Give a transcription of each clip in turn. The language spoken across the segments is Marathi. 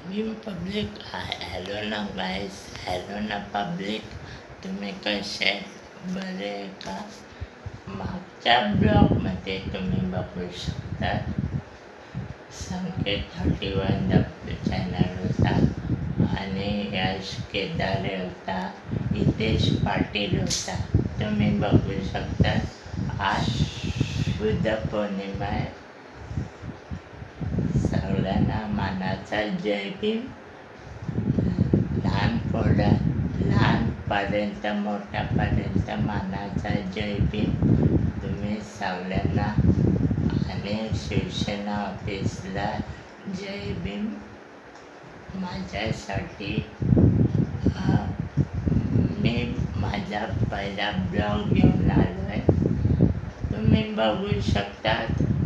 भीम पब्लिक हॅलो ना गाईस, हॅलो ना पब्लिक. तुम्ही कसे बरे का? मागच्या ब्लॉगमध्ये तुम्ही बघू शकता संकेत 31 चॅनल होता आणि यश केदारे होता, हितेश पाटील होता. तुम्ही बघू शकता. आज बुद्ध पौर्णिमा आहे. सगळ्यांना मानाचा जय भीम. लहानपर्यंत मोठ्यापर्यंत मानाचा जय भीम. तुम्ही सगळ्यांना आणि शिवसेना ऑफिसला जय भीम. माझ्यासाठी मी माझा पहिला ब्लॉग घेऊन आलो आहे. तुम्ही बघू शकता.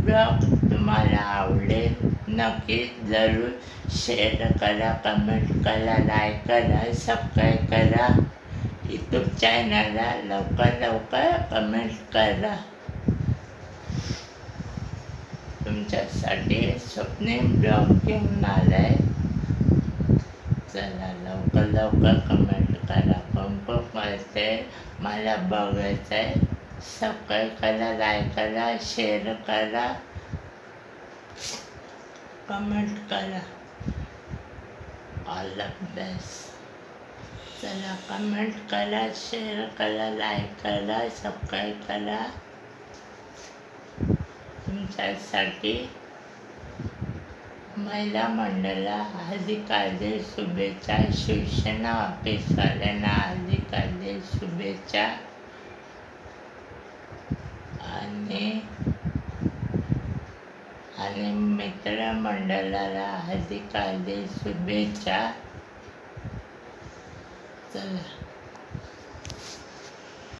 ब्लॉग तुम्हाला आवडेल. नक्की जरूर शेअर करा, कमेंट करा, लाईक करा, सबस्क्राईब करा. यूट्यूब चॅनलला लवकर कमेंट करा. तुमच्यासाठी स्वप्ने ब्लॉग घेऊन आलाय. चला लवकर कमेंट करा. कोण करते मला बघायचं आहे. सबस्क्राईब करा, लाईक करा, शेअर करा, कमेंट करा. All the best. चला कमेंट करा, शेअर करा, लाईक करा, सबस्क्राईब करा. तुमच्यासाठी महिला मंडळाला हार्दिक शुभेच्छा. शिवसेना ऑफिसवाल्यांना हार्दिक शुभेच्छा आणि मित्रमंडळाला हार्दिक शुभेच्छा. चला